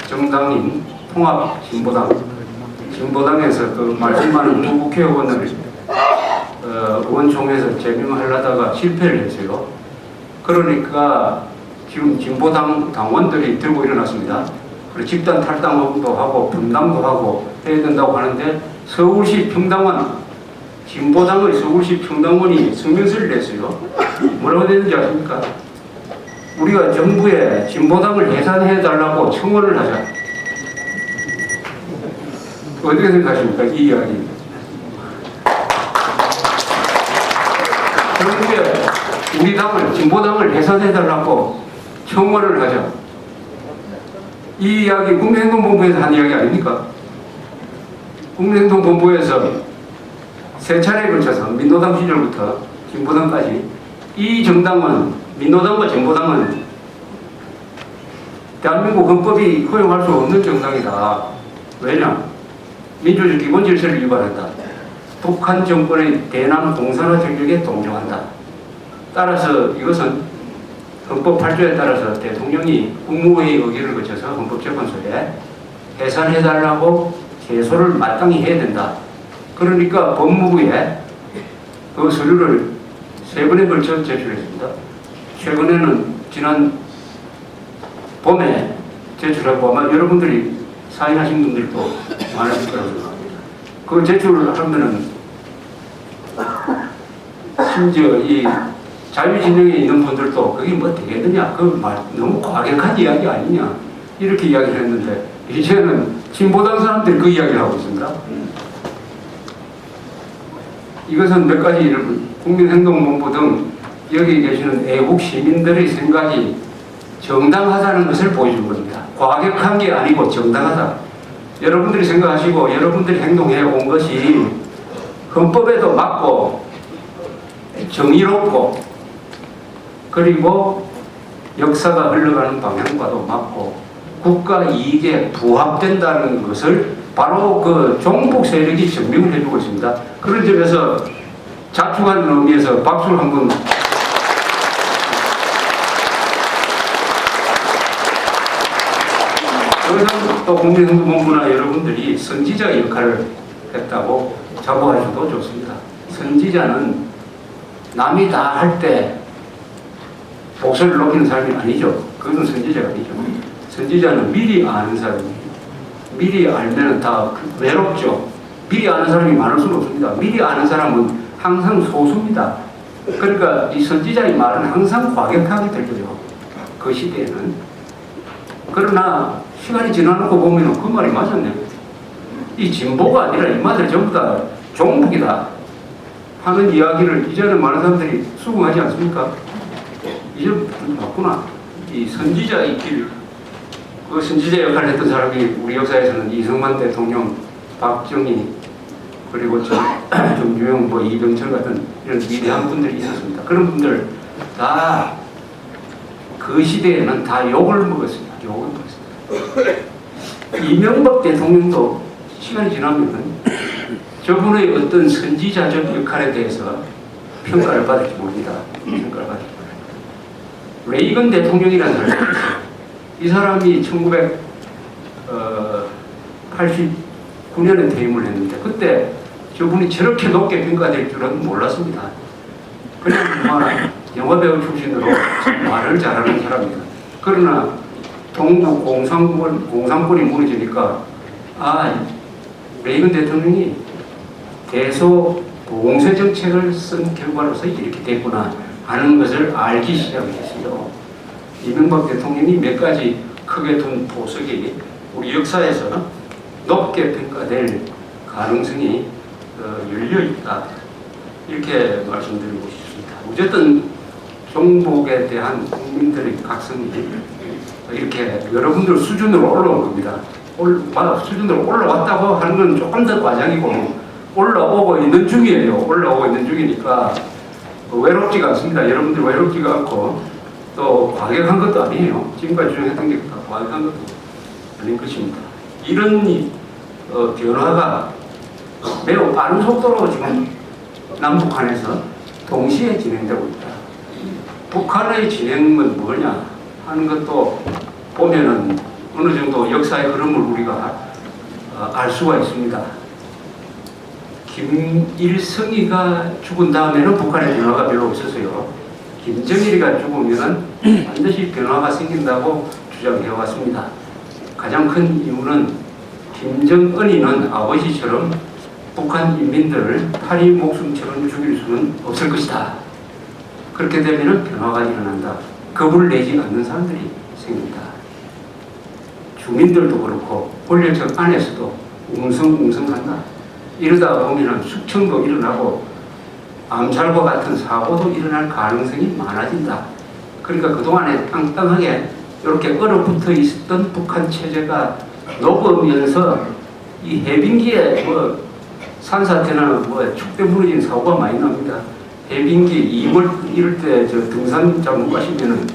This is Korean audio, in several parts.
정당인 통합진보당, 진보당에서 그 말씀하는 두 국회의원을 의원총회에서 제명하려다가 실패를 했어요. 그러니까 지금 진보당 당원들이 들고 일어났습니다. 그리고 집단 탈당도 하고 분당도 하고 해야 된다고 하는데 서울시 평당원, 진보당의 서울시 평당원이 성명서를 냈어요. 뭐라고 되는지 아십니까? 우리가 정부에 진보당을 해산해달라고 청원을 하자. 어떻게 생각하십니까? 이 이야기. 정부에 우리 당을, 진보당을 해산해달라고 청원을 하자. 이 이야기 국민행동본부에서 한 이야기 아닙니까? 국민행동본부에서 세 차례에 걸쳐서 민노당 시절부터 진보당까지 이 정당은, 민노당과 진보당은 대한민국 헌법이 허용할 수 없는 정당이다. 왜냐? 민주주의 기본 질서를 위반한다. 북한 정권의 대남 공산화 정책에 동조한다. 따라서 이것은 헌법 8조에 따라서 대통령이 국무회의 의결을 거쳐서 헌법재판소에 해산해달라고 제소를 마땅히 해야 된다. 그러니까 법무부에 그 서류를 3번에 걸쳐 제출했습니다. 최근에는 지난 봄에 제출하고 아마 여러분들이 사인하신 분들도 많으실 거라고 생각합니다. 그 제출을 하면은 심지어 이 자유진영에 있는 분들도 그게 뭐 되겠느냐, 그 말 너무 과격한 이야기 아니냐 이렇게 이야기를 했는데 이제는 진보당 사람들이 그 이야기를 하고 있습니다. 이것은 몇 가지 국민행동본부 등 여기 계시는 애국 시민들의 생각이 정당하다는 것을 보여준 겁니다. 과격한 게 아니고 정당하다. 여러분들이 생각하시고 여러분들이 행동해 온 것이 헌법에도 맞고 정의롭고 그리고 역사가 흘러가는 방향과도 맞고 국가 이익에 부합된다는 것을 바로 그 종북 세력이 증명을 해주고 있습니다. 그런 점에서 자축하는 의미에서 박수를 한번. 여기서 또 국민행동본부나 여러분들이 선지자 역할을 했다고 자부하셔도 좋습니다. 선지자는 남이 다 할 때 목소리를 높이는 사람이 아니죠. 그것은 선지자가 아니죠. 선지자는 미리 아는 사람이에요. 미리 알면 다 외롭죠. 미리 아는 사람이 많을 수는 없습니다. 미리 아는 사람은 항상 소수입니다. 그러니까 이 선지자의 말은 항상 과격하게 들려요. 그 시대에는. 그러나 시간이 지나고 보면 그 말이 맞았네요. 이 진보가 아니라 이 말들 전부 다 종북이다 하는 이야기를 이제는 많은 사람들이 수긍하지 않습니까? 이제 맞구나. 이 선지자의 길, 그 선지자 역할을 했던 사람이 우리 역사에서는 이승만 대통령, 박정희, 그리고 좀 유명 이병철 같은 이런 위대한 분들이 있었습니다. 그런 분들 다 그 시대에는 다 욕을 먹었습니다. 욕을 먹었습니다. 이명박 대통령도 시간이 지나면 저분의 어떤 선지자적 역할에 대해서 평가를 받을지 모릅니다. 평가를 받을지 모릅니다. 레이건 대통령이라는 사람이 있어요. 이 사람이 1989년에 퇴임을 했는데 그때 저분이 저렇게 높게 평가될 줄은 몰랐습니다. 그냥 영화배우 출신으로 말을 잘하는 사람입니다. 그러나 동북 공산권이 무너지니까 레이건 대통령이 대소 봉쇄 정책을 쓴 결과로서 이렇게 됐구나 하는 것을 알기 시작했어요. 이명박 대통령이 몇 가지 크게 둔 보석이 우리 역사에서 높게 평가될 가능성이 열려있다. 이렇게 말씀드리고 싶습니다. 어쨌든 종북에 대한 국민들의 각성이 이렇게 여러분들 수준으로 올라온 겁니다. 수준으로 올라왔다고 하는 건 조금 더 과장이고 올라오고 있는 중이에요. 올라오고 있는 중이니까 외롭지가 않습니다. 여러분들 외롭지가 않고 또 과격한 것도 아니에요. 지금까지 주장했던 게 과격한 것도 아닌 것입니다. 이런 변화가 매우 빠른 속도로 지금 남북한에서 동시에 진행되고 있다. 북한의 진행은 뭐냐 하는 것도 보면은 어느 정도 역사의 흐름을 우리가 알 수가 있습니다. 김일성이가 죽은 다음에는 북한의 변화가 별로 없었어요. 김정일이가 죽으면 반드시 변화가 생긴다고 주장해 왔습니다. 가장 큰 이유는 김정은이는 아버지처럼 북한 인민들을 파리 목숨처럼 죽일 수는 없을 것이다. 그렇게 되면 변화가 일어난다. 겁을 내지 않는 사람들이 생깁니다. 주민들도 그렇고 권력층 안에서도 웅성웅성한다. 이러다 보면 숙청도 일어나고 암살과 같은 사고도 일어날 가능성이 많아진다. 그러니까 그동안에 땅땅하게 이렇게 얼어붙어 있었던 북한 체제가 녹으면서 이 해빙기에 뭐 산사태나 뭐 축대 무너진 사고가 많이 납니다. 해빙기 2월 이럴 때 저 등산 잘못 가시면은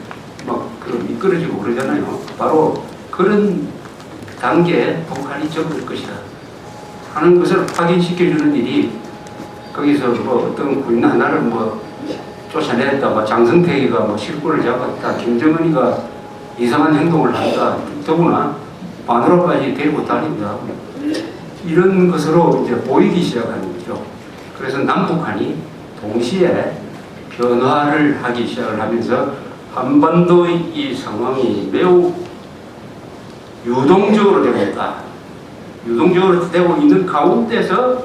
막 그 미끄러지고 그러잖아요. 바로 그런 단계에 북한이 접을 것이다 하는 것을 확인시켜주는 일이 거기서 뭐 어떤 군인 하나를 뭐 쫓아냈다, 뭐 장성택이가 뭐 실권을 잡았다, 김정은이가 이상한 행동을 한다, 더구나 마누라까지 데리고 다닌다. 이런 것으로 이제 보이기 시작하는 거죠. 그래서 남북한이 동시에 변화를 하기 시작을 하면서 한반도의 이 상황이 매우 유동적으로 되고 있다. 유동적으로 되고 있는 가운데서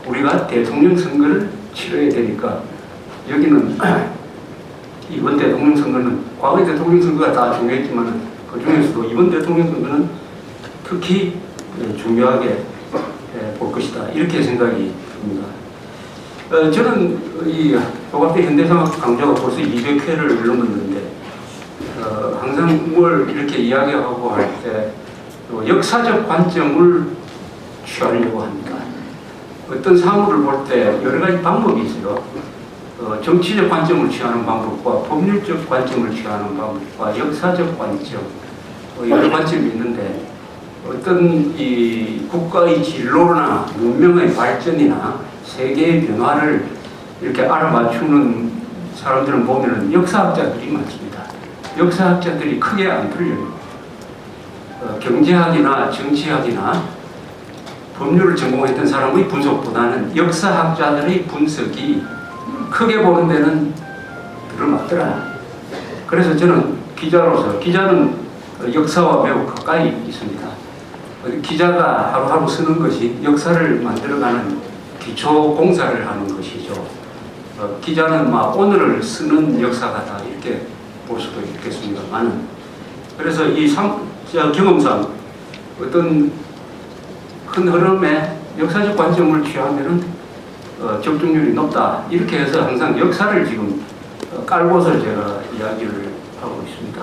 우리가 대통령 선거를 치러야 되니까 여기는 이번 대통령 선거는 과거의 대통령 선거가 다 중요했지만 그 중에서도 이번 대통령 선거는 특히 중요하게 볼 것이다. 이렇게 생각이 듭니다. 저는 이 조갑대 현대상학 강좌가 벌써 200회를 넘었는데 항상 뭘 이렇게 이야기하고 할 때 역사적 관점을 취하려고 합니다. 어떤 사물을 볼 때 여러 가지 방법이 있어요. 정치적 관점을 취하는 방법과 법률적 관점을 취하는 방법과 역사적 관점 여러 관점이 있는데 어떤 이 국가의 진로나 문명의 발전이나 세계의 변화를 이렇게 알아맞추는 사람들은 보면은 역사학자들이 많습니다. 역사학자들이 크게 안 틀려요. 경제학이나 정치학이나 법률을 전공했던 사람의 분석보다는 역사학자들의 분석이 크게 보는 데는 들어맞더라. 그래서 저는 기자로서, 기자는 역사와 매우 가까이 있습니다. 기자가 하루하루 쓰는 것이 역사를 만들어가는 기초 공사를 하는 것이죠. 기자는 막 오늘을 쓰는 역사가다 이렇게 볼 수도 있겠습니다만, 그래서 이 경험상 어떤 큰 흐름에 역사적 관점을 취하면은 적중률이 높다 이렇게 해서 항상 역사를 지금 깔고서 제가 이야기를 하고 있습니다.